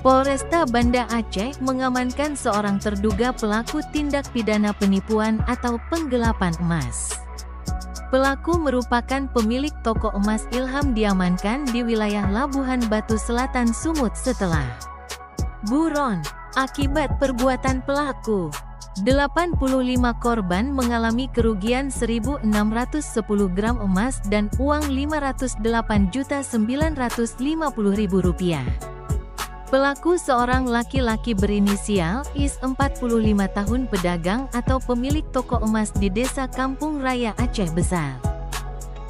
Polresta Banda Aceh mengamankan seorang terduga pelaku tindak pidana penipuan atau penggelapan emas. Pelaku merupakan pemilik toko emas Ilham, diamankan di wilayah Labuhan Batu Selatan, Sumut setelah buron. Akibat perbuatan pelaku, 85 korban mengalami kerugian 1.610 gram emas dan uang Rp508.950.000. Pelaku seorang laki-laki berinisial Is, 45 tahun, pedagang atau pemilik toko emas di Desa Kampung Raya, Aceh Besar.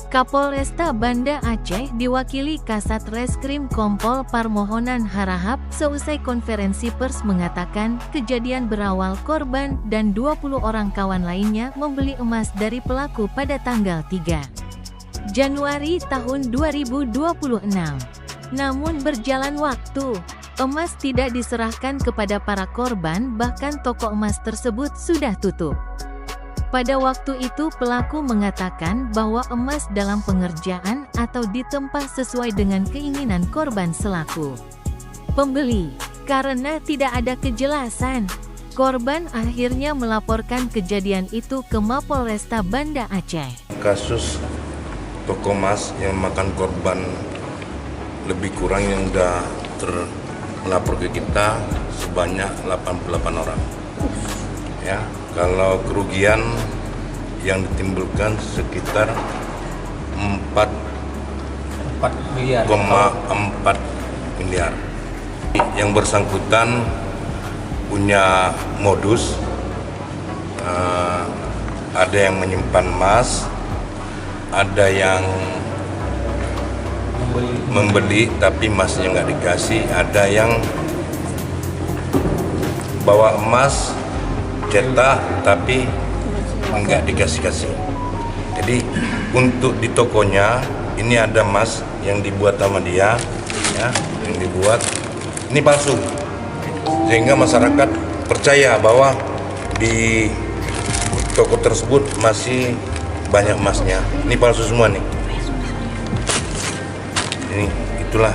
Kapolresta Banda Aceh diwakili Kasat Reskrim Kompol Parmohonan Harahap seusai konferensi pers mengatakan kejadian berawal korban dan 20 orang kawan lainnya membeli emas dari pelaku pada tanggal 3 Januari tahun 2026. Namun berjalan waktu, emas tidak diserahkan kepada para korban, bahkan toko emas tersebut sudah tutup. Pada waktu itu pelaku mengatakan bahwa emas dalam pengerjaan atau ditempa sesuai dengan keinginan korban selaku pembeli. Karena tidak ada kejelasan, korban akhirnya melaporkan kejadian itu ke Mapolresta Banda Aceh. Kasus toko emas yang makan korban lebih kurang yang sudah melapor ke kita sebanyak 88 orang. Ya, kalau kerugian yang ditimbulkan sekitar 4,4 miliar. Yang bersangkutan punya modus, ada yang menyimpan emas, ada yang membeli tapi emasnya nggak dikasih, ada yang bawa emas cetak tapi nggak dikasih-kasih. Jadi untuk di tokonya ini ada emas yang dibuat sama dia, ya, yang dibuat ini palsu, sehingga masyarakat percaya bahwa di toko tersebut masih banyak emasnya. Ini palsu semua nih. Ini itulah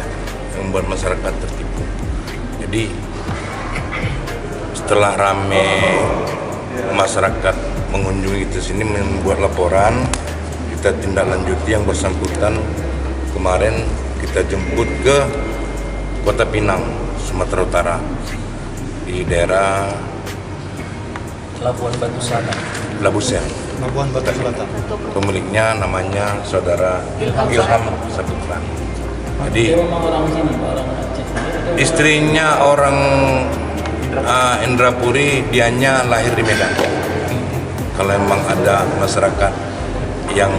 yang membuat masyarakat tertipu. Jadi setelah rame masyarakat mengunjungi ke sini membuat laporan, kita tindak lanjuti yang bersangkutan. Kemarin kita jemput ke Kota Pinang, Sumatera Utara, di daerah Labuhan Batu Selatan. Labuhan Batu Selatan. Pemiliknya namanya Saudara Ilham Saputra. Jadi istrinya orang Indrapuri, dianya lahir di Medan. Kalau memang ada masyarakat yang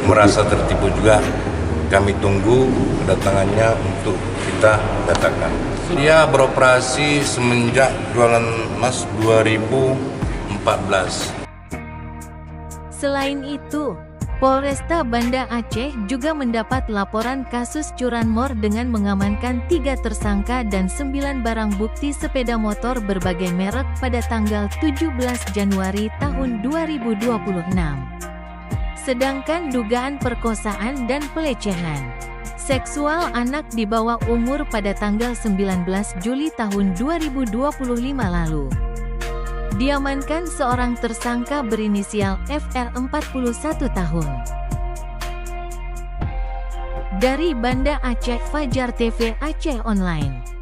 merasa tertipu juga, kami tunggu kedatangannya untuk kita datakan. Dia beroperasi semenjak jualan emas 2014. Selain itu, Polresta Banda Aceh juga mendapat laporan kasus curanmor dengan mengamankan 3 tersangka dan 9 barang bukti sepeda motor berbagai merek pada tanggal 17 Januari tahun 2026. Sedangkan dugaan perkosaan dan pelecehan seksual anak di bawah umur pada tanggal 19 Juli tahun 2025 lalu. Diamankan seorang tersangka berinisial FR, 41 tahun. Dari Banda Aceh, Fajar TV Aceh Online.